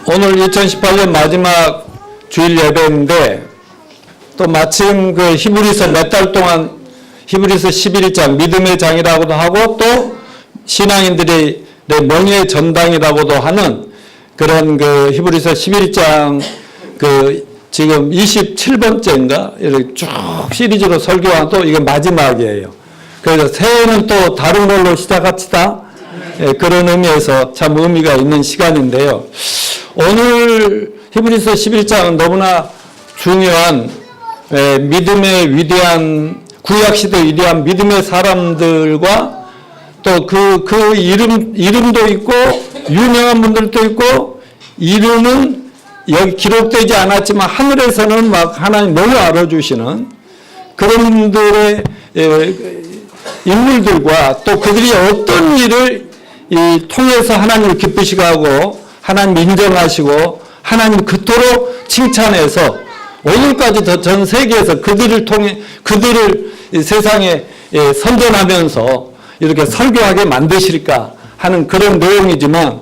오늘 2018년 마지막 주일 예배인데 또 마침 그 히브리서 몇 달 동안 히브리서 11장 믿음의 장이라고도 하고 또 신앙인들의 명예의 전당이라고도 하는 그런 그 히브리서 11장 그 지금 27번째인가 이렇게 쭉 시리즈로 설교한 또 이게 마지막이에요. 그래서 새해는 또 다른 걸로 시작합시다. 예, 그런 의미에서 참 의미가 있는 시간인데요. 오늘 히브리서 11장은 너무나 중요한 믿음의 위대한 구약시대 위대한 믿음의 사람들과 또 그 이름도 있고 유명한 분들도 있고 이름은 여기 기록되지 않았지만 하늘에서는 막 하나님 너무 알아주시는 그런 분들의 인물들과 또 그들이 어떤 일을 통해서 하나님을 기쁘시게 하고 하나님 인정하시고 하나님 그토록 칭찬해서 오늘까지 전 세계에서 그들을 통해 그들을 세상에 선전하면서 이렇게 설교하게 만드실까 하는 그런 내용이지만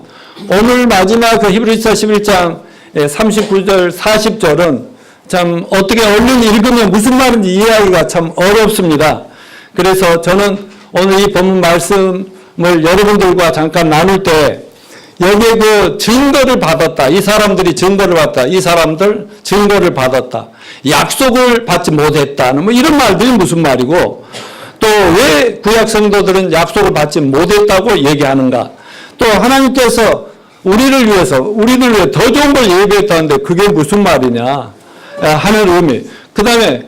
오늘 마지막 그 히브리서 11장 39절 40절은 참 어떻게 얼른 읽으면 무슨 말인지 이해하기가 참 어렵습니다. 그래서 저는 오늘 이 본문 말씀을 여러분들과 잠깐 나눌 때 여기에 그 증거를 받았다. 이 사람들이 증거를 받았다. 이 사람들 증거를 받았다. 약속을 받지 못했다는 뭐 이런 말들이 무슨 말이고 또 왜 구약 성도들은 약속을 받지 못했다고 얘기하는가. 또 하나님께서 우리를 위해 더 좋은 걸 예비했다는데 그게 무슨 말이냐 하는 의미. 그 다음에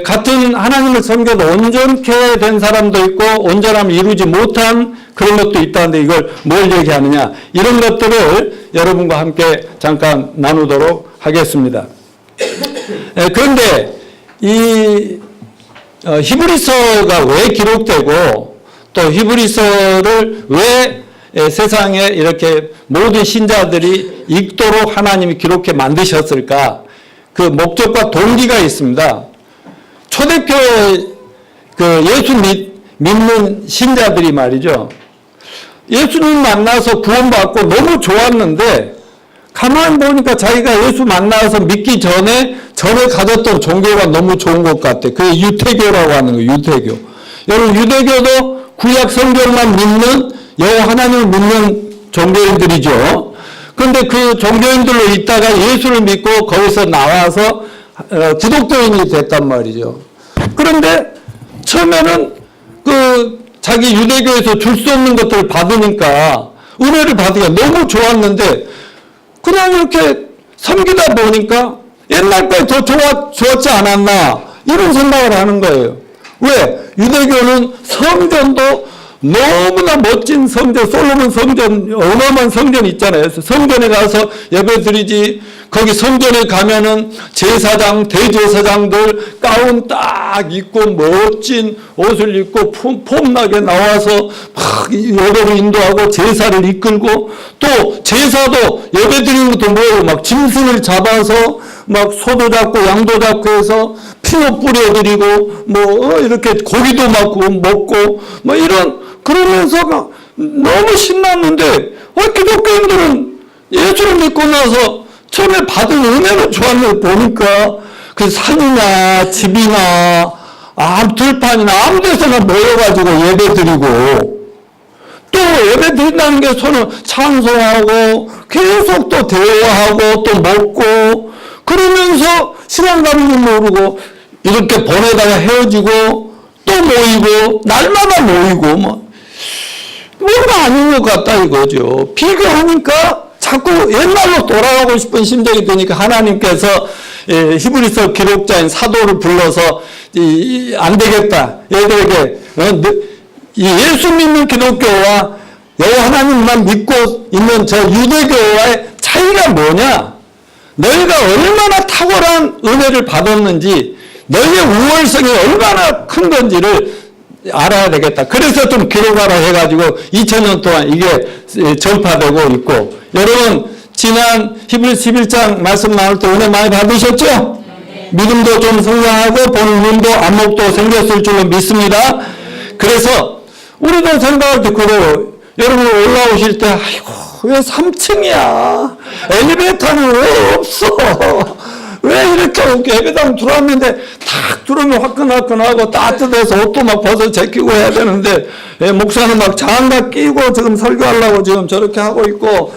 같은 하나님을 섬겨도 온전케 된 사람도 있고 온전함을 이루지 못한 그런 것도 있다는데 이걸 뭘 얘기하느냐 이런 것들을 여러분과 함께 잠깐 나누도록 하겠습니다. 그런데 이 히브리서가 왜 기록되고 또 히브리서를 왜 세상에 이렇게 모든 신자들이 읽도록 하나님이 기록해 만드셨을까? 그 목적과 동기가 있습니다. 초대교회 그 예수 믿는 신자들이 말이죠. 예수님 만나서 구원받고 너무 좋았는데 가만히 보니까 자기가 예수 만나서 믿기 전에 가졌던 종교가 너무 좋은 것 같아. 그게 유태교라고 하는 거예요. 유태교. 여러분 유대교도 구약 성경만 믿는 여호와 하나님을 믿는 종교인들이죠. 그런데 그 종교인들로 있다가 예수를 믿고 거기서 나와서 기독교인이 됐단 말이죠. 그런데 처음에는 그 자기 유대교에서 줄 수 없는 것들을 받으니까 은혜를 받으니까 너무 좋았는데 그냥 이렇게 섬기다 보니까 옛날 거에 더 좋았지 않았나 이런 생각을 하는 거예요. 왜? 유대교는 성전도 너무나 멋진 성전, 솔로몬 성전, 어마어마한 성전 있잖아요. 성전에 가서 예배 드리지, 거기 성전에 가면은 제사장, 대제사장들 가운 딱 입고 멋진 옷을 입고 폼나게 나와서 막 예배를 인도하고 제사를 이끌고 또 제사도 예배 드리는 것도 뭐예요? 막 짐승을 잡아서 막 소도 잡고 양도 잡고 해서 피도 뿌려드리고 뭐 이렇게 고기도 먹고 뭐 이런 그러면서 너무 신났는데 기독교인들은 예수를 믿고 나서 처음에 받은 은혜는 좋았는데 보니까 그 산이나 집이나 들판이나 아무 데서나 모여가지고 예배드리고 또 예배드린다는 게 서로 찬송하고 계속 또 대화하고 또 먹고 그러면서 시간 가는 줄 모르고 이렇게 보내다가 헤어지고 또 모이고 날마다 모이고 뭔가 아닌 것 같다 이거죠. 비교하니까 자꾸 옛날로 돌아가고 싶은 심정이 드니까 하나님께서 히브리서 기록자인 사도를 불러서 안 되겠다. 얘들에게 예수 믿는 기독교와 여호와 하나님만 믿고 있는 저 유대교와의 차이가 뭐냐? 너희가 얼마나 탁월한 은혜를 받았는지 너희의 우월성이 얼마나 큰 건지를 알아야 되겠다. 그래서 좀 기록하라 해가지고 2000년 동안 이게 전파되고 있고 여러분 지난 히브리서 11장 말씀 나올 때 은혜 많이 받으셨죠? 네. 믿음도 좀 성장하고 보는 눈도 안목도 생겼을 줄로 믿습니다. 그래서 우리도 생각할 때 그거 여러분 올라오실 때 아이고 왜 3층이야? 엘리베이터는 왜 없어? 왜 이렇게 예배당 들어왔는데 탁 들어오면 화끈화끈하고 따뜻해서 옷도 막 벗어 제끼고 해야 되는데 목사는 막 장갑 끼고 지금 설교하려고 지금 저렇게 하고 있고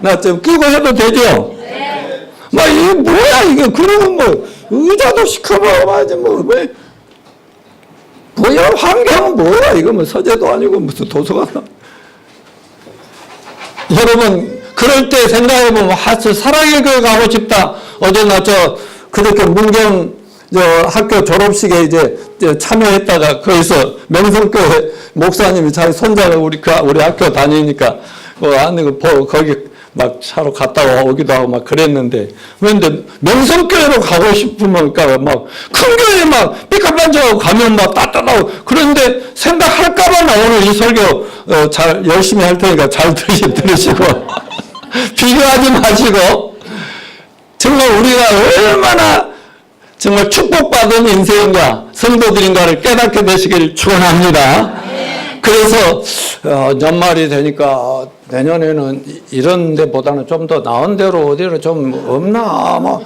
나 지금 끼고 해도 되죠? 네. 막 이게 뭐야 이게 그러면 뭐 의자도 시커머하지 뭐 왜? 뭐야 환경은 뭐야 이거 뭐 서재도 아니고 무슨 도서관 여러분 그럴 때 생각해보면 사랑의 교회 가고 싶다. 어제 나 그렇게 문경 학교 졸업식에 이제 참여했다가 거기서 명성교회 목사님이 자기 손자가 우리 학교 다니니까 거기 막 차로 갔다 오기도 하고 막 그랬는데 그런데 명성교회로 가고 싶으면 그러니까 막 큰 교회 막 삐까뻔쩍하고 가면 막 따뜻하고 그런데 생각할까봐 나 오늘 이 설교 잘 열심히 할 테니까 잘 들으시고 비교하지 마시고 정말 우리가 얼마나 정말 축복받은 인생인가 성도들인가를 깨닫게 되시길 축원합니다. 그래서 연말이 되니까 내년에는 이런 데보다는 좀 더 나은 데로 어디로 좀 없나 뭐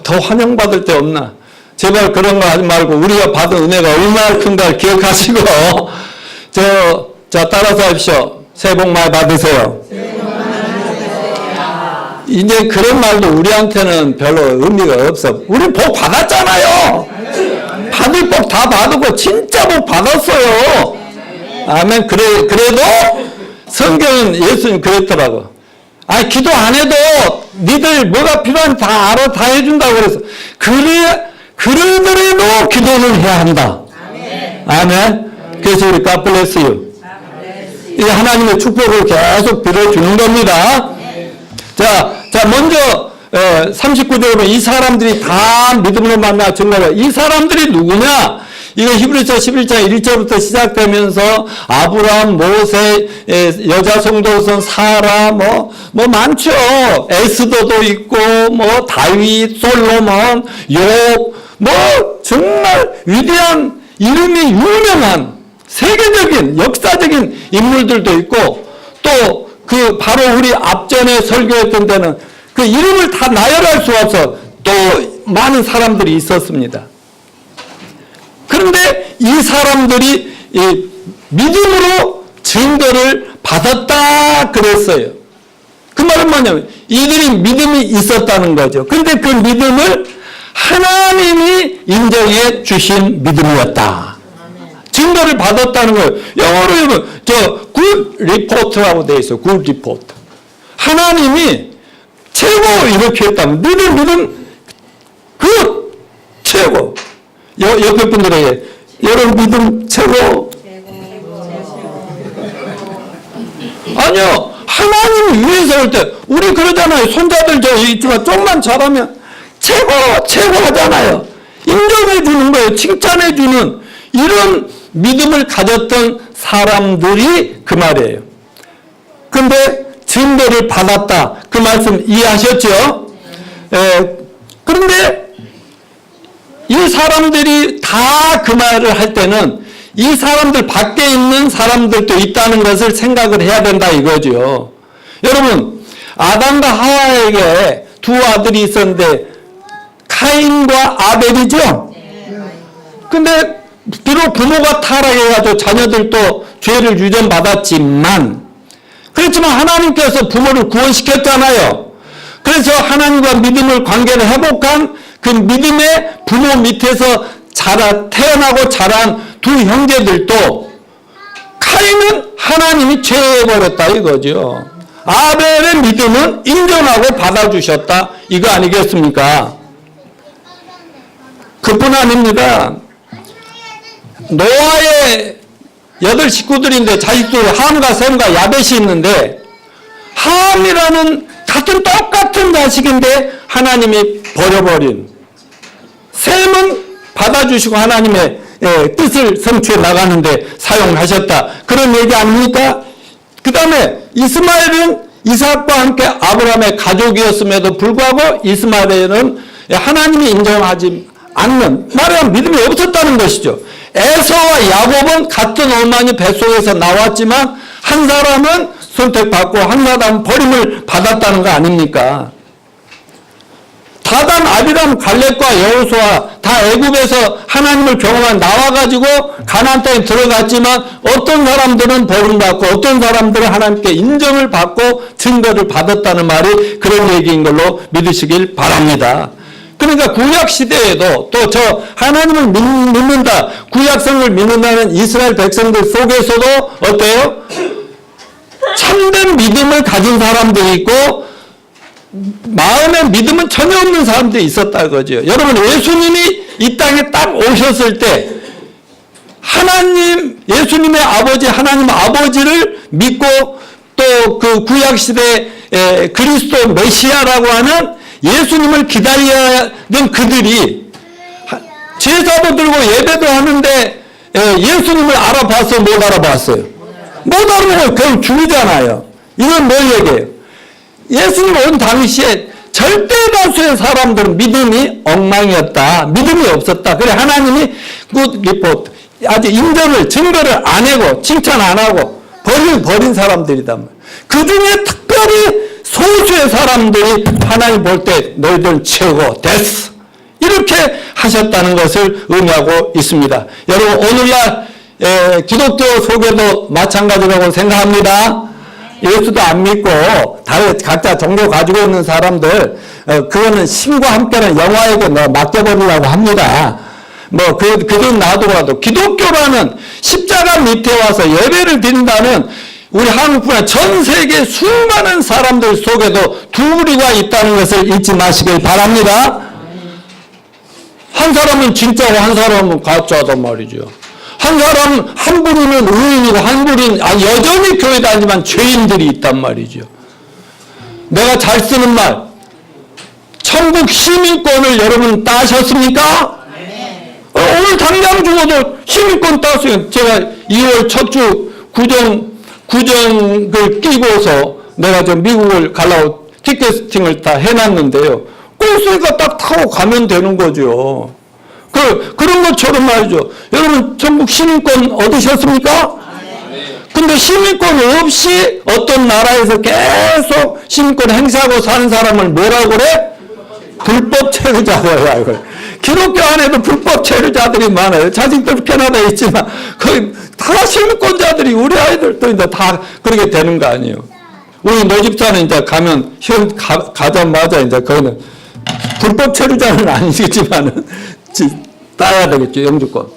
더 환영받을 데 없나 제발 그런 거 하지 말고 우리가 받은 은혜가 얼마나 큰가 기억하시고 자 따라서 하십시오. 새해 복 많이 받으세요. 이제 그런 말도 우리한테는 별로 의미가 없어. 우리 복 받았잖아요. 받을 복 다 받고 진짜 복 받았어요. 아멘. 그래도 성경은 예수님 그랬더라고. 기도 안 해도 니들 뭐가 필요한지 다 알아 다 해준다고 그래서 그러더라도 기도는 해야 한다. 아멘. 그래서 우리 God bless you. 이 하나님의 축복을 계속 빌어주는 겁니다. 자, 먼저 39절에 이 사람들이 다 믿음으로 만나 증거해. 이 사람들이 누구냐? 이거 히브리서 11장 1절부터 시작되면서 아브라함, 모세, 여자 성도선 사라 뭐 많죠. 에스더도 있고 뭐 다윗, 솔로몬, 욥 뭐 정말 위대한 이름이 유명한 세계적인 역사적인 인물들도 있고 또 그 바로 우리 앞전에 설교했던 데는 그 이름을 다 나열할 수 없어 또 많은 사람들이 있었습니다. 그런데 이 사람들이 믿음으로 증거를 받았다 그랬어요. 그 말은 뭐냐면 이들이 믿음이 있었다는 거죠. 그런데 그 믿음을 하나님이 인정해 주신 믿음이었다. 증거를 받았다는 거예요. 영어로 하면 good report라고 되어 있어요. good report. 하나님이 최고 이렇게 했다면 믿음 최고. 옆에 분들에게 여러분 믿음 최고. 아니요. 하나님 위해서 할 때 우리 그러잖아요. 손자들 있지만 좀만 잘하면 최고 하잖아요. 인정해 주는 거예요. 칭찬해 주는 이런 믿음을 가졌던 사람들이 그 말이에요. 그런데 증거를 받았다. 그 말씀 이해하셨죠? 그런데 이 사람들이 다 그 말을 할 때는 이 사람들 밖에 있는 사람들도 있다는 것을 생각을 해야 된다 이거죠. 여러분 아담과 하와에게 두 아들이 있었는데 카인과 아벨이죠. 근데 비록 부모가 타락해가지고 자녀들도 죄를 유전받았지만 그렇지만 하나님께서 부모를 구원시켰잖아요. 그래서 하나님과 믿음을 관계를 회복한 그 믿음의 부모 밑에서 태어나고 자란 두 형제들도 카인은 하나님이 죄해버렸다 이거죠. 아벨의 믿음은 인정하고 받아주셨다 이거 아니겠습니까? 그뿐 아닙니다. 노아의 8 식구들인데 자식들 함과 셈과 야벳이 있는데 함이라는 똑같은 자식인데 하나님이 버려버린 셈은 받아주시고 하나님의 뜻을 성취해 나가는데 사용하셨다. 그런 얘기 아닙니까? 그 다음에 이스마엘은 이삭과 함께 아브라함의 가족이었음에도 불구하고 이스마엘은 하나님이 인정하지 않는 말하자면 믿음이 없었다는 것이죠. 에서와 야곱은 같은 어머니 뱃속에서 나왔지만 한 사람은 선택받고 한나단 버림을 받았다는 거 아닙니까? 다단, 아비람, 갈렙과 여호수아 다 애굽에서 하나님을 경험한 나와가지고 가나안 땅에 들어갔지만 어떤 사람들은 버림받고 어떤 사람들은 하나님께 인정을 받고 증거를 받았다는 말이 그런 얘기인 걸로 믿으시길 바랍니다. 그러니까 구약 시대에도 또 저 하나님을 믿는다, 구약성을 믿는다는 이스라엘 백성들 속에서도 어때요? 참된 믿음을 가진 사람들이 있고 마음의 믿음은 전혀 없는 사람들이 있었다 그거죠. 여러분, 예수님이 이 땅에 딱 오셨을 때 하나님, 예수님의 아버지, 하나님 아버지를 믿고 또 그 구약시대 그리스도 메시아라고 하는 예수님을 기다리는 그들이 제사도 들고 예배도 하는데 예수님을 알아봤어요? 못 알아봤어요? 못 알아보고 그냥 죽이잖아요. 이건 뭘 얘기해요? 예수님 온 당시에 절대 다수의 사람들은 믿음이 엉망이었다. 믿음이 없었다. 그래 하나님이 굿 리포트, 아주 인정을, 증거를 안 하고 칭찬 안 하고 버린 사람들이다. 그 중에 특별히 소수의 사람들이 하나님 볼 때 너희들 최고 됐어, 이렇게 하셨다는 것을 의미하고 있습니다. 여러분, 오늘날 기독교 속에도 마찬가지라고 생각합니다. 예수도 안 믿고 다른 각자 종교 가지고 있는 사람들, 그거는 신과 함께는 영화에게 맡겨버리려고 합니다. 그건 놔두고라도 기독교라는 십자가 밑에 와서 예배를 드린다는 우리 한국뿐 아니라 전 세계 수많은 사람들 속에도 두 부류가 있다는 것을 잊지 마시길 바랍니다. 한 사람은 진짜고 한 사람은 가짜단 말이죠. 한 사람, 한 부류는 의인이고 한 부류는 여전히 교회 다니지만 죄인들이 있단 말이죠. 내가 잘 쓰는 말, 천국 시민권을 여러분 따셨습니까? 오늘 당장 죽어도 시민권 땄어요. 제가 2월 첫 주 구정을 끼고서 내가 좀 미국을 가려고 티켓팅을 다 해놨는데요. 꼴수니까 딱 타고 가면 되는 거죠. 그런 것처럼 말이죠. 여러분, 천국 시민권 얻으셨습니까? 근데 시민권 없이 어떤 나라에서 계속 시민권 행사하고 사는 사람을 뭐라고 그래? 불법 체류자라고. 기독교 안에도 불법 체류자들이 많아요. 자식들 캐나다에 있지만 거의 다 시민권자들이, 우리 아이들도 이제 다 그렇게 되는 거 아니에요. 우리 노집사는 이제 가면 가자마자 이제 그거는 불법 체류자는 아니겠지만은 따야 되겠죠, 영주권.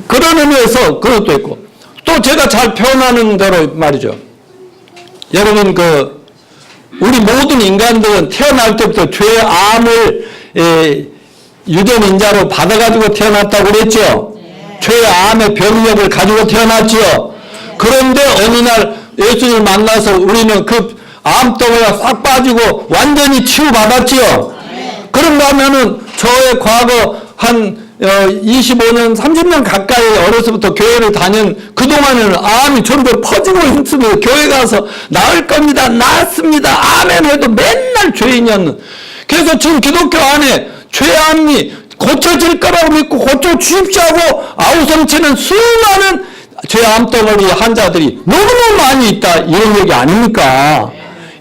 그런 의미에서 그것도 있고, 또 제가 잘 표현하는 대로 말이죠. 여러분, 우리 모든 인간들은 태어날 때부터 죄의 암을 유전인자로 받아가지고 태어났다고 그랬죠. 죄의 암의 병력을 가지고 태어났죠. 그런데 어느 날 예수님을 만나서 우리는 그 암덩어리가 싹 빠지고 완전히 치유받았지요. 그런가 하면은 저의 과거 한 25년, 30년 가까이 어려서부터 교회를 다닌 그동안에는 암이 점점 퍼지고 있습니다. 교회 가서 나을 겁니다, 나았습니다, 아멘 해도 맨날 죄인이었는. 그래서 지금 기독교 안에 죄암이 고쳐질 거라고 믿고 고쳐주십시오 하고 아우성치는 수많은 죄암 덩어리 환자들이 너무너무 많이 있다, 이런 얘기 아닙니까?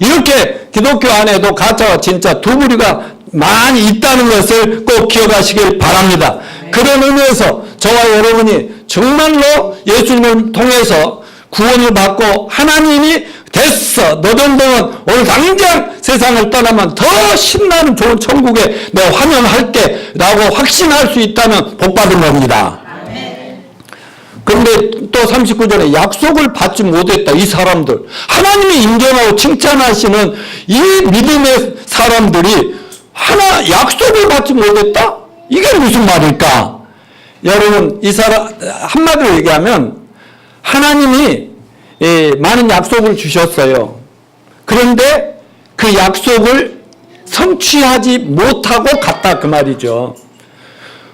이렇게 기독교 안에도 가짜와 진짜 두 부류가 많이 있다는 것을 꼭 기억하시길 바랍니다. 그런 의미에서 저와 여러분이 정말로 예수님을 통해서 구원을 받고 하나님이 됐어, 너 정도면 오늘 당장 세상을 떠나면 더 신나는 좋은 천국에 내가 환영할게 라고 확신할 수 있다면 복받은 겁니다. 그런데 또 39절에 약속을 받지 못했다, 이 사람들. 하나님이 인정하고 칭찬하시는 이 믿음의 사람들이 약속을 받지 못했다? 이게 무슨 말일까? 여러분, 이 사람, 한마디로 얘기하면 하나님이 많은 약속을 주셨어요. 그런데 그 약속을 성취하지 못하고 갔다, 그 말이죠.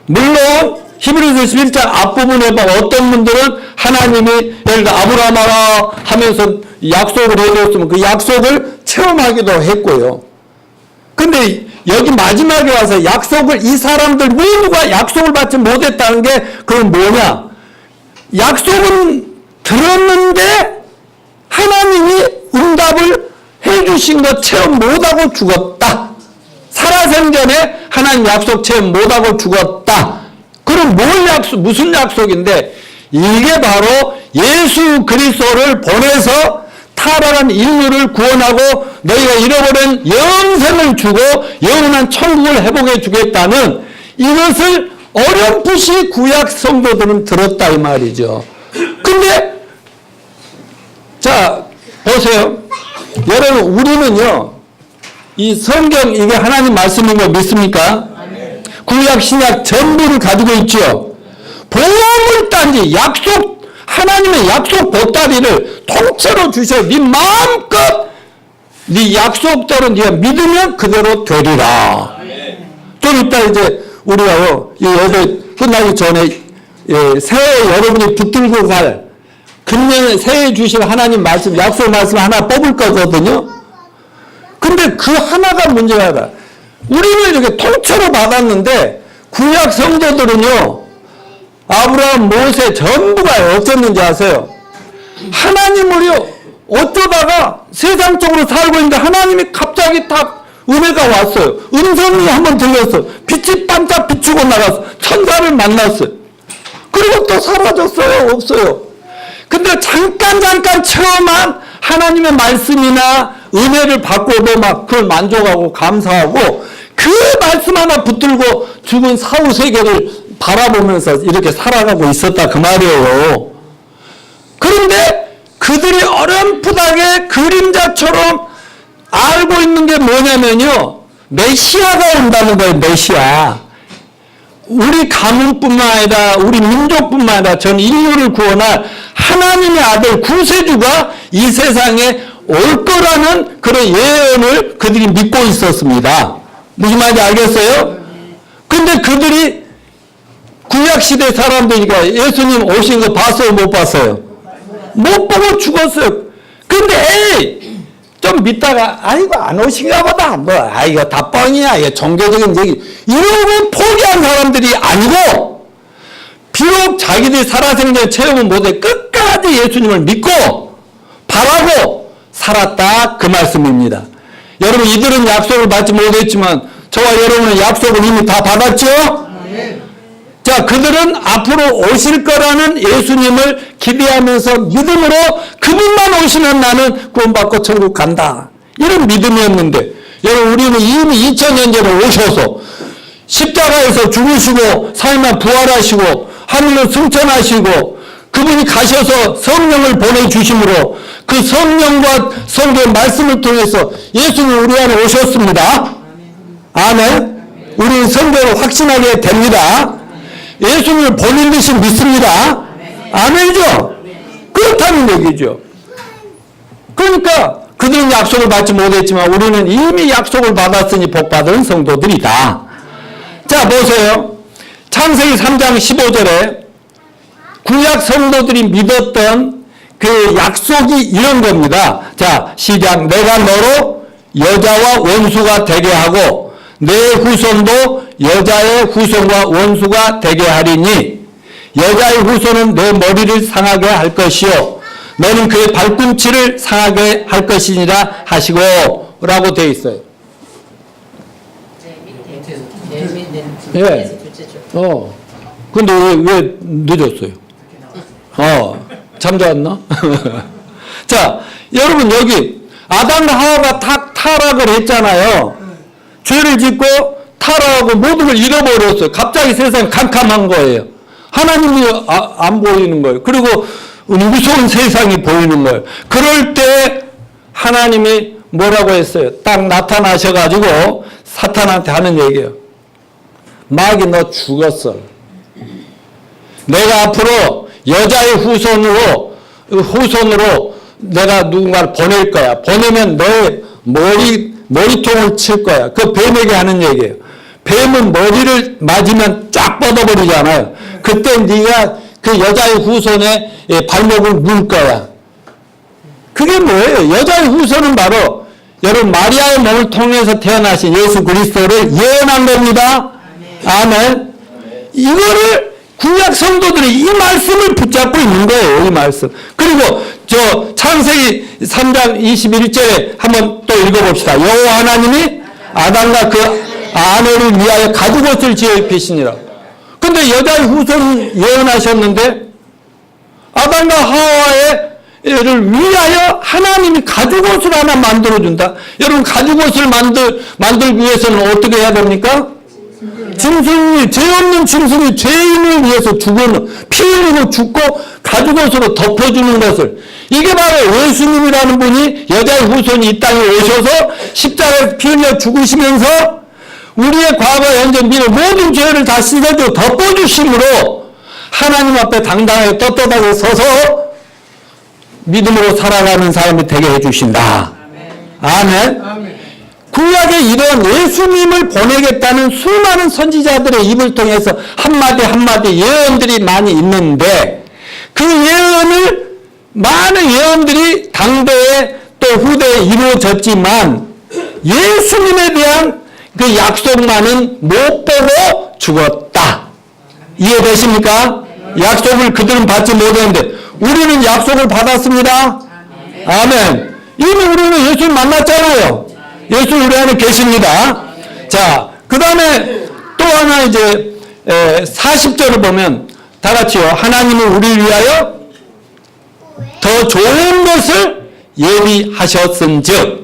물론 히브리서 11장 앞부분에 보면 어떤 분들은 하나님이 예를 들어 아브라함아 하면서 약속을 해줬으면 그 약속을 체험하기도 했고요. 근데 여기 마지막에 와서 약속을, 이 사람들 모두가 약속을 받지 못했다는 게 그건 뭐냐? 약속은 들었는데 하나님이 응답을 해주신 것 체험 못하고 죽었다. 살아생전에 하나님 약속 체험 못하고 죽었다. 그럼 무슨 약속인데? 이게 바로 예수 그리스도를 보내서 타락한 인류를 구원하고 너희가 잃어버린 영생을 주고 영원한 천국을 회복해 주겠다는 이것을 어렴풋이 구약 성도들은 들었다 이 말이죠. 근데 자 보세요. 여러분 우리는요 이 성경 이게 하나님 말씀인 거 믿습니까? 구약 신약 전부를 가지고 있죠. 보물단지 약속 하나님의 약속 보따리를 통째로 주셔. 네 마음껏 네 약속대로 네가 믿으면 그대로 되리라. 좀 이따 이제 우리가요 이 예배 끝나기 전에 새해 여러분이 붙들고 갈 금년에 새해 주실 하나님 말씀 약속 말씀 하나 뽑을 거거든요. 근데 그 하나가 문제가 우리는 이렇게 통째로 받았는데 구약 성도들은요 아브라함, 모세 전부가 어땠는지 아세요? 하나님을요 어쩌다가 세상적으로 살고 있는데 하나님이 갑자기 딱 은혜가 왔어요. 음성이 한번 들렸어. 빛이 반짝 비추고 나갔어. 천사를 만났어요. 그리고 또 사라졌어요. 없어요. 근데 잠깐 체험한 하나님의 말씀이나 은혜를 받고도 막 그걸 만족하고 감사하고 그 말씀 하나 붙들고 죽은 사후 세계를 바라보면서 이렇게 살아가고 있었다 그 말이에요. 그런데 그들이 어렴풋하게 그림자처럼 알고 있는 게 뭐냐면요. 메시아가 온다는 거예요. 메시아. 우리 가문뿐만 아니라 우리 민족뿐만 아니라 전 인류를 구원할 하나님의 아들 구세주가 이 세상에 올 거라는 그런 예언을 그들이 믿고 있었습니다. 무슨 말인지 알겠어요? 근데 그들이 구약시대 사람들이니까 예수님 오신 거 봤어요? 못 봤어요? 못 보고 죽었어요. 근데 좀 믿다가 아이고 안 오신가 보다. 이거 다 뻥이야. 이거 종교적인 얘기. 이러고 포기한 사람들이 아니고 비록 자기들이 살아생전 체험은 못해 끝까지 예수님을 믿고 바라고 살았다 그 말씀입니다. 여러분 이들은 약속을 받지 못했지만 저와 여러분은 약속을 이미 다 받았죠? 자, 그들은 앞으로 오실 거라는 예수님을 기대하면서 믿음으로 그분만 오시면 나는 구원받고 천국 간다. 이런 믿음이었는데 여러분 우리는 이미 2000년 전에 오셔서 십자가에서 죽으시고 3일만 부활하시고 하늘로 승천하시고 그분이 가셔서 성령을 보내주심으로 그 성령과 성경 말씀을 통해서 예수님 우리 안에 오셨습니다. 아멘. 우리는 성경을 확신하게 됩니다. 예수님을 본인 듯이 믿습니다. 아멘이죠? 그렇다는 얘기죠. 그러니까 그들은 약속을 받지 못했지만 우리는 이미 약속을 받았으니 복받은 성도들이다. 자 보세요. 창세기 3장 15절에 구약 성도들이 믿었던 그 약속이 이런 겁니다. 자 시작. 내가 너로 여자와 원수가 되게 하고 내 후손도 여자의 후손과 원수가 되게 하리니 여자의 후손은 내 머리를 상하게 할 것이요 너는 그의 발꿈치를 상하게 할 것이니라 하시고 라고 되어 있어요. 예. 근데 왜 늦었어요? 잠자왔나? 자, 여러분 여기 아담과 하와가 타락을 했잖아요. 죄를 짓고 타락하고 모든 걸 잃어버렸어요. 갑자기 세상이 캄캄한 거예요. 하나님이 안 보이는 거예요. 그리고 무서운 세상이 보이는 거예요. 그럴 때 하나님이 뭐라고 했어요? 딱 나타나셔가지고 사탄한테 하는 얘기예요. 마귀 너 죽었어. 내가 앞으로 여자의 후손으로 내가 누군가를 보낼 거야. 보내면 너의 머리통을 칠 거야. 그 뱀에게 하는 얘기예요. 뱀은 머리를 맞으면 쫙 뻗어버리잖아요. 그때 네가 그 여자의 후손의 발목을 물 거야. 그게 뭐예요? 여자의 후손은 바로 여러분 마리아의 몸을 통해서 태어나신 예수 그리스도를 예언한 겁니다. 아멘. 이거를 구약 성도들이 이 말씀을 붙잡고 있는 거예요. 이 말씀. 그리고 저 창세기 3장 21절에 한번 또 읽어봅시다. 여호와 하나님이 아담과 그 아내를 위하여 가죽옷을 지어 입히시니라. 근데 여자의 후손 예언하셨는데 아담과 하와를 위하여 하나님이 가죽옷을 하나 만들어준다. 여러분 가죽옷을 만들기 위해서는 어떻게 해야 됩니까? 짐승이, 죄 없는 짐승이 죄인을 위해서 피 흘리고 죽고 가죽옷으로 덮어주는 것을, 이게 바로 예수님이라는 분이 여자의 후손이 이 땅에 오셔서 십자가에 피 흘려 죽으시면서 우리의 과거, 현재, 미래 모든 죄를 다 씻어주고 덮어주심으로 하나님 앞에 당당하게 떳떳하게 서서 믿음으로 살아가는 사람이 되게 해주신다. 아멘. 구약에 이런 예수님을 보내겠다는 수많은 선지자들의 입을 통해서 한마디 한마디 예언들이 많이 있는데, 그 예언을 많은 예언들이 당대에 또 후대에 이루어졌지만 예수님에 대한 그 약속만은 못 보고 죽었다. 이해되십니까? 약속을 그들은 받지 못했는데 우리는 약속을 받았습니다. 아멘. 이미 우리는 예수님 만났잖아요. 예수 우리 안에 계십니다. 자, 그 다음에 또 하나 이제 40절을 보면 다 같이요. 하나님은 우리를 위하여 더 좋은 것을 예비하셨은즉.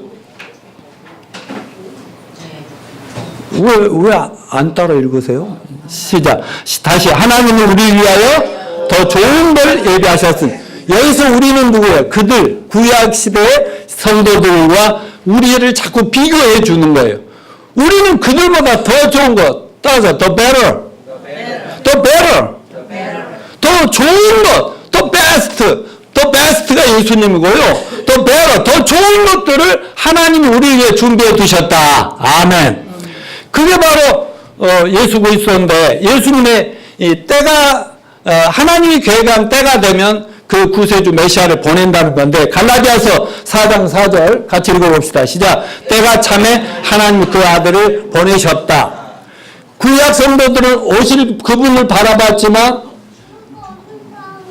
왜 안 따라 읽으세요? 시작. 다시. 하나님은 우리를 위하여 더 좋은 걸 예비하셨은. 여기서 우리는 누구예요? 그들, 구약시대의 성도들과 우리를 자꾸 비교해 주는 거예요. 우리는 그들보다 더 좋은 것, 따라서 더 better, 더 better, 더 좋은 것, 더 best, 더 best가 예수님이고요. 더 better, 더 좋은 것들을 하나님이 우리를 위해 준비해 두셨다. 아멘. 그게 바로 예수 그리스도인데, 예수님의 이 때가 하나님이 계획한 때가 되면 그 구세주 메시아를 보낸다는 건데, 갈라디아서 4장 4절 같이 읽어봅시다. 시작. 때가 참에 하나님 그 아들을 보내셨다. 구약 성도들은 오실 그분을 바라봤지만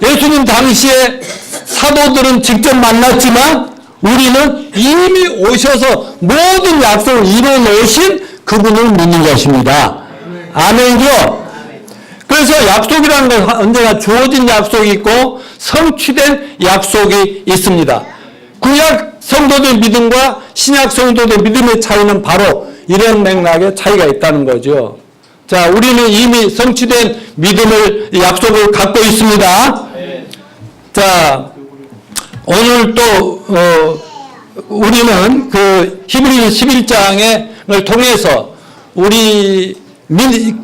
예수님 당시에 사도들은 직접 만났지만 우리는 이미 오셔서 모든 약속을 이루어 놓으신 그분을 믿는 것입니다. 아멘이죠? 그래서 약속이라는 건 언제나 주어진 약속이 있고 성취된 약속이 있습니다. 구약 성도들 믿음과 신약 성도들 믿음의 차이는 바로 이런 맥락에 차이가 있다는 거죠. 자, 우리는 이미 성취된 믿음을, 약속을 갖고 있습니다. 자, 오늘 또 우리는 그 히브리 11장을 통해서 우리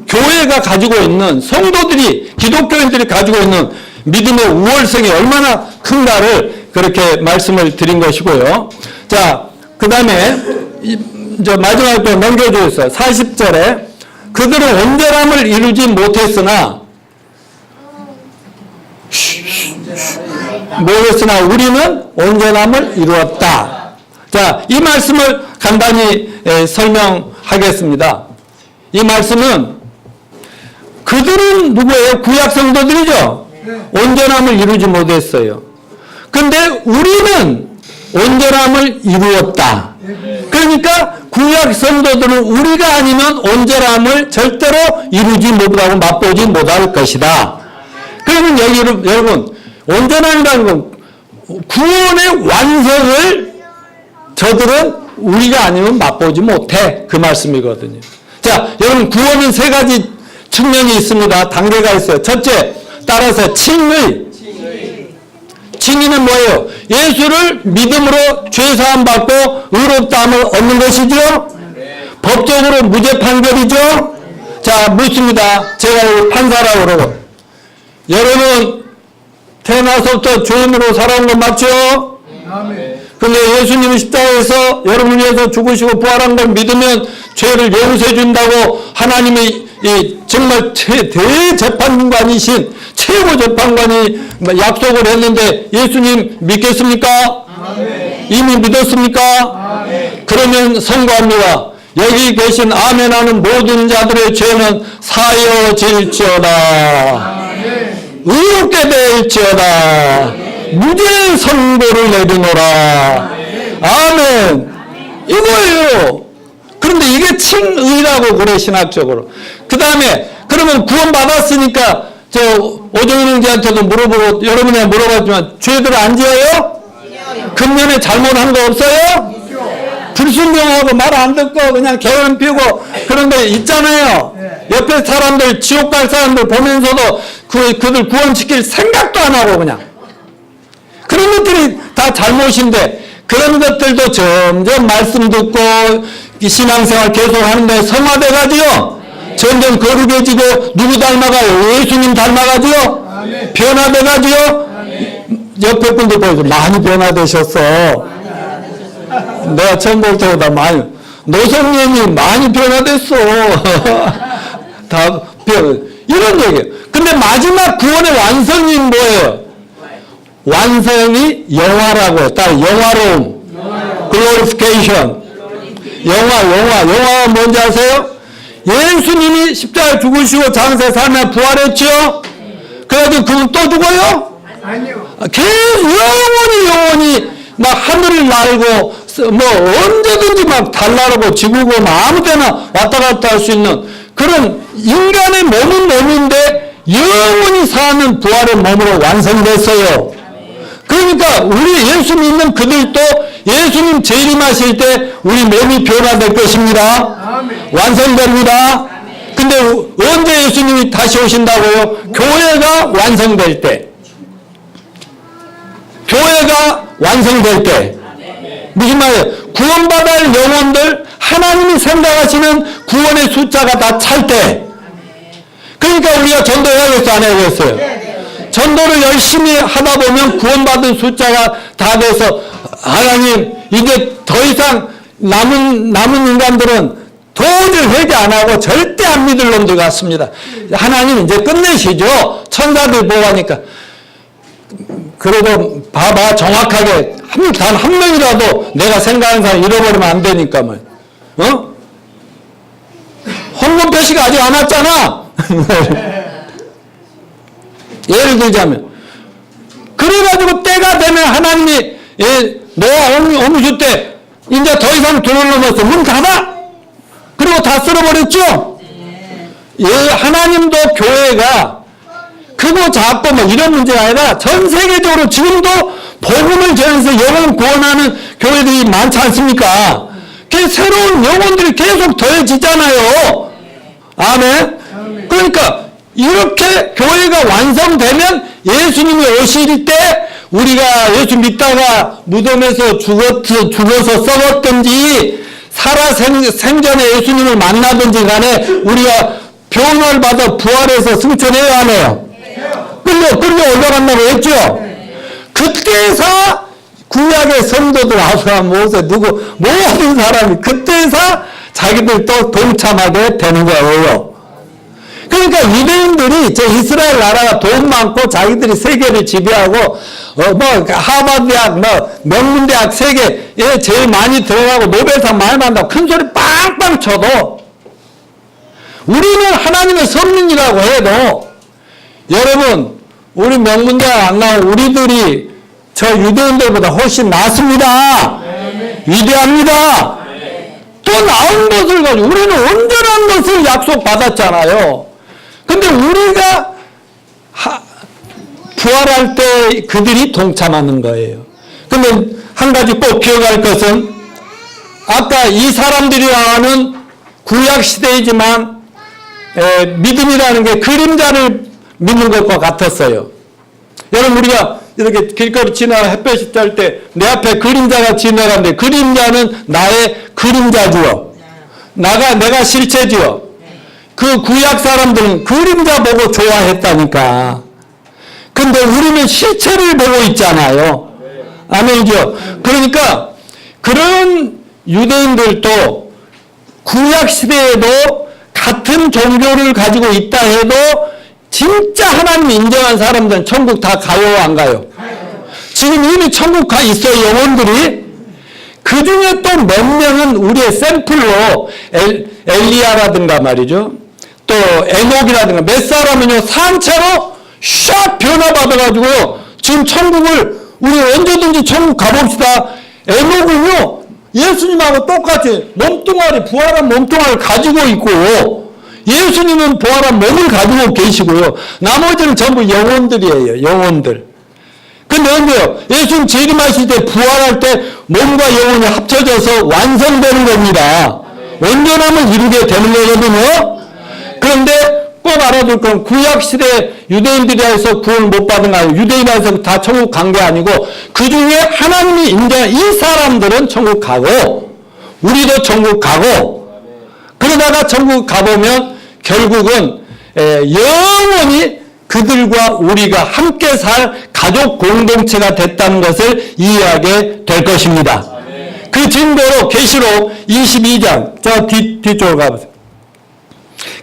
교회가 가지고 있는, 성도들이, 기독교인들이 가지고 있는 믿음의 우월성이 얼마나 큰가를 그렇게 말씀을 드린 것이고요. 자, 그 다음에 이제 마지막에 또 넘겨주셨어요. 40절에 그들은 온전함을 이루지 못했으나 우리는 온전함을 이루었다. 자, 이 말씀을 간단히 설명하겠습니다. 이 말씀은 그들은 누구예요? 구약 성도들이죠? 온전함을 이루지 못했어요. 근데 우리는 온전함을 이루었다. 그러니까 구약 성도들은 우리가 아니면 온전함을 절대로 이루지 못하고 맛보지 못할 것이다. 그러면 여러분, 온전함이라는 건 구원의 완성을 저들은 우리가 아니면 맛보지 못해. 그 말씀이거든요. 자, 여러분, 구원은 세 가지 측면이 있습니다. 단계가 있어요. 첫째, 따라서 칭의. 칭의는 뭐예요? 예수를 믿음으로 죄사함 받고 의롭다함을 얻는 것이죠. 법적으로 무죄 판결이죠. 자, 묻습니다. 제가 판사라고 그러고, 여러분 태어나서부터 죄인으로 살아온 건 맞죠? 근데 예수님이 십자가에서 여러분을 위해서 죽으시고 부활한 걸 믿으면 죄를 용서해 준다고 하나님이 정말 대재판관이신 최고 재판관이 약속을 했는데 예수님 믿겠습니까? 이미 믿었습니까? 그러면 선고합니다. 여기 계신 아멘하는 모든 자들의 죄는 사여질지어다. 의롭게 될지어다. 무죄 선고를 내리노라. 아멘. 이거예요. 그런데 이게 칭의라고 그래, 신학적으로. 그 다음에 그러면 구원받았으니까 저 오정인 형제한테도 물어보고 여러분이 물어봤지만 죄들 안 지어요? 금년에 잘못한 거 없어요? 불순종하고 말 안 듣고 그냥 게으름 피우고 그런 데 있잖아요. 옆에 사람들, 지옥 갈 사람들 보면서도 그들 구원시킬 생각도 안 하고 그냥. 그런 것들이 다 잘못인데 그런 것들도 점점 말씀 듣고 신앙생활 계속 하는데 성화돼가지고 점점 거룩해지고 누구 닮아가요? 예수님 닮아가지고 변화돼가지고 옆에 분들 보여줘. 많이 변화되셨어. 내가 처음 볼 때보다 많이, 노성년이 많이 변화됐어. 다 이런 얘기예요. 근데 마지막 구원의 완성이 뭐예요? 완성이 영화라고요. 딱 영화로움. glorification. 영화가 뭔지 아세요? 예수님이 십자가에 죽으시고 장사에 살며 부활했죠? 그래도 그분 또 죽어요? 아니요. 계속 영원히 막 하늘을 날고 뭐 언제든지 막 달나르고 지구고 뭐 아무 때나 왔다 갔다 할 수 있는 그런 인간의 몸인데 영원히 사는 부활의 몸으로 완성됐어요. 그러니까 우리 예수 믿는 그들도 예수님 재림하실 때 우리 몸이 변화될 것입니다. 완성됩니다. 근데 언제 예수님이 다시 오신다고요? 교회가 완성될 때. 교회가 완성될 때. 무슨 말이에요? 구원받을 영혼들 하나님이 생각하시는 구원의 숫자가 다 찰 때. 그러니까 우리가 전도해야겠어, 안 해야겠어요? 전도를 열심히 하다 보면 구원받은 숫자가 다 돼서 하나님 이제 더 이상 남은 인간들은 도저히 회개 안 하고 절대 안 믿을 놈들 같습니다. 하나님 이제 끝내시죠. 천사들 보호하니까. 그래도 봐봐 정확하게 단 한 명이라도 내가 생각하는 사람 잃어버리면 안 되니까 뭐. 헌금 표시가 아직 안 왔잖아. 예를 들자면 그래가지고 때가 되면 하나님이 노아 홍수 때 이제 더 이상 돈을 넘어서 문 닫아. 그리고 다 쓸어버렸죠. 예, 하나님도 교회가 크고 작고 뭐 이런 문제가 아니라 전 세계적으로 지금도 복음을 전해서 영혼 구원하는 교회들이 많지 않습니까? 새로운 영혼들이 계속 더해지잖아요. 아멘. 그러니까 이렇게 교회가 완성되면 예수님이 오실 때 우리가 예수 믿다가 무덤에서 죽어서 썩었든지 살아 생전에 예수님을 만나든지 간에 우리가 변화를 받아 부활해서 승천해야 하네요. 끌려 올라간다고 했죠. 그때서 구약의 성도들 아브라함, 모세 모든 사람이 그때서 자기들 또 동참하게 되는 거예요. 그러니까 유대인들이 저 이스라엘 나라가 돈 많고 자기들이 세계를 지배하고 뭐 하버드 대학, 뭐 명문대학 세계에 제일 많이 들어가고 노벨상 많이 받는다고 큰 소리 빵빵 쳐도 우리는 하나님의 선민이라고 해도 여러분 우리 명문대학 안 나온 우리들이 저 유대인들보다 훨씬 낫습니다. 위대합니다. 또 나은 것을 가지고 우리는 온전한 것을 약속받았잖아요. 근데 우리가 부활할 때 그들이 동참하는 거예요. 그러면 한 가지 꼭 기억할 것은 아까 이 사람들이 하는 구약 시대이지만 믿음이라는 게 그림자를 믿는 것과 같았어요. 여러분 우리가 이렇게 길거리 지나가 햇볕이 짤 때 내 앞에 그림자가 지나가는데 그림자는 나의 그림자지요. 내가 실체지요. 그 구약 사람들은 그림자 보고 좋아했다니까. 근데 우리는 실체를 보고 있잖아요. 아멘이죠. 그러니까 그런 유대인들도 구약 시대에도 같은 종교를 가지고 있다 해도 진짜 하나님 인정한 사람들은 천국 다 가요, 안 가요? 지금 이미 천국 가 있어요, 영혼들이. 그 중에 또 몇 명은 우리의 샘플로 엘리야라든가 말이죠. 또 에녹이라든가 몇 사람은요, 산채로 샥 변화받아가지고 지금 천국을 우리 언제든지 천국 가봅시다. 에녹은요, 예수님하고 똑같이 몸뚱아리, 부활한 몸뚱아리를 가지고 있고, 예수님은 부활한 몸을 가지고 계시고요. 나머지는 전부 영혼들이에요, 영혼들. 근데 언제요? 예수님 재림하실 때, 부활할 때 몸과 영혼이 합쳐져서 완성되는 겁니다. 온전함을 이루게 되는 거거든요. 그런데 꼭 알아둘 건 구약시대 유대인들이 해서 구원 못 받은 거 아니고 유대인에서 다 천국 간 게 아니고 그 중에 하나님이 인정한 이 사람들은 천국 가고 우리도 천국 가고 그러다가 천국 가보면 결국은 영원히 그들과 우리가 함께 살 가족 공동체가 됐다는 것을 이해하게 될 것입니다. 그 증거로 계시록 22장 저 뒤쪽으로 가보세요.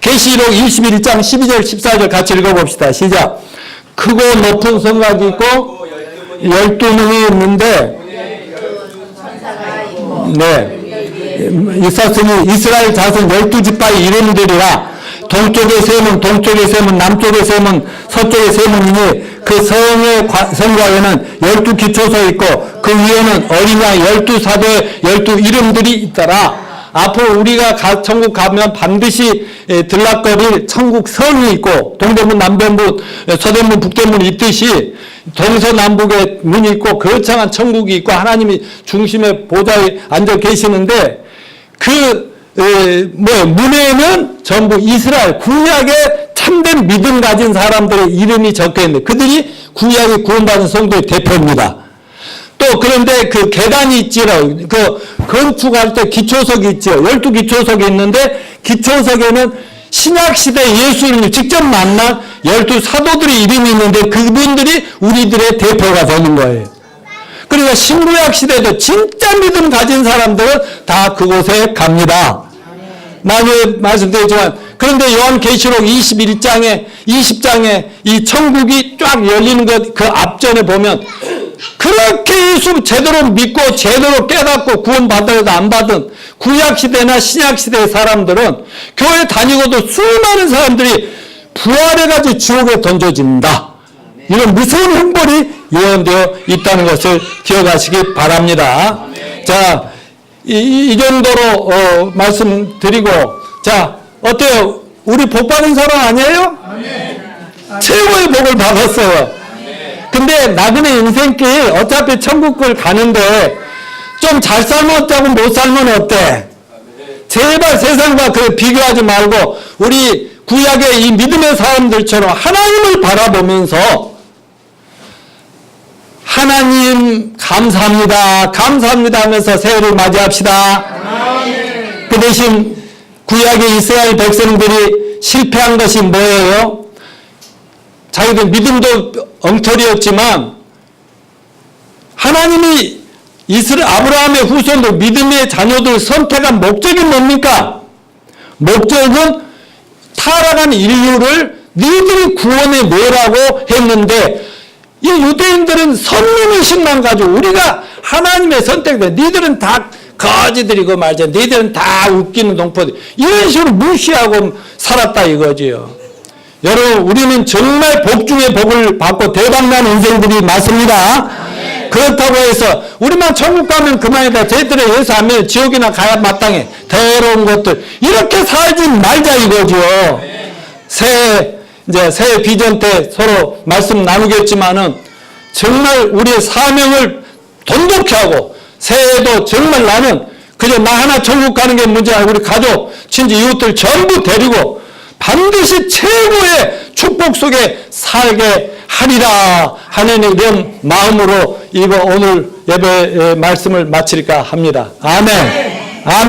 계시록 21장 12절 14절 같이 읽어봅시다. 시작. 크고 높은 성곽이 있고 12문이 있는데 네, 있었으니 이스라엘 자손 12지파의 이름들이라. 동쪽의 셈은 동쪽의 셈은 남쪽의 셈은 서쪽의 셈은이니 그 성의 성곽에는 12기초소 있고 그 위에는 어린 양 12사도의 12이름들이 있더라. 앞으로 우리가 천국 가면 반드시 들락거릴 천국 성이 있고 동대문, 남대문, 서대문, 북대문이 있듯이 동서남북의 문이 있고 거창한 천국이 있고 하나님이 중심의 보좌에 앉아 계시는데 그 문에는 전부 이스라엘 구약의 참된 믿음 가진 사람들의 이름이 적혀 있는데 그들이 구약의 구원받은 성도의 대표입니다. 또 그런데 그 계단이 있지요. 그 건축할 때 기초석이 있죠. 12기초석이 있는데 기초석에는 신약시대 예수님을 직접 만난 12사도들의 이름이 있는데 그분들이 우리들의 대표가 되는 거예요. 그러니까 신구약 시대도 진짜 믿음 가진 사람들은 다 그곳에 갑니다. 나중에 말씀드리지만 그런데 요한계시록 21장에 20장에 이 천국이 쫙 열리는 것 그 앞전에 보면 그렇게 예수 제대로 믿고 제대로 깨닫고 구원받아도 안 받은 구약시대나 신약시대의 사람들은 교회 다니고도 수많은 사람들이 부활해가지고 지옥에 던져진다. 이런 무서운 형벌이 예언되어 있다는 것을 기억하시기 바랍니다. 자, 이 정도로 말씀드리고 자, 어때요? 우리 복 받은 사람 아니에요? 최고의 복을 받았어요. 근데 나그네 인생길 어차피 천국을 가는데 좀 잘 살면 어쩌고 못 살면 어때? 제발 세상과 그 비교하지 말고 우리 구약의 이 믿음의 사람들처럼 하나님을 바라보면서 하나님 감사합니다. 감사합니다 하면서 새해를 맞이합시다. 그 대신 구약의 이스라엘 백성들이 실패한 것이 뭐예요? 자기들 믿음도 엉터리였지만 하나님이 아브라함의 후손들 믿음의 자녀들 선택한 목적이 뭡니까? 목적은 타락한 인류를 너희들이 구원해 내라고 했는데 이 유대인들은 선민의식만 가지고 우리가 하나님의 선택돼 너희들은 다 거지들이고 말이야 너희들은 다 웃기는 동포들 이런 식으로 무시하고 살았다 이거지요. 여러분 우리는 정말 복 중에 복을 받고 대박난 인생들이 많습니다. 그렇다고 해서 우리만 천국 가면 그만이다. 쟤들의 예수 안 믿으면 지옥이나 가야 마땅해. 더러운 것들 이렇게 살지 말자 이거죠. 새해 비전 때 서로 말씀 나누겠지만은 정말 우리의 사명을 돈독히 하고 새해에도 정말 나는 그저 나 하나 천국 가는 게 문제 아니고 우리 가족, 친지, 이웃들 전부 데리고 반드시 최고의 축복 속에 살게 하리라 하는 이런 마음으로 이거 오늘 예배 말씀을 마칠까 합니다. 아멘.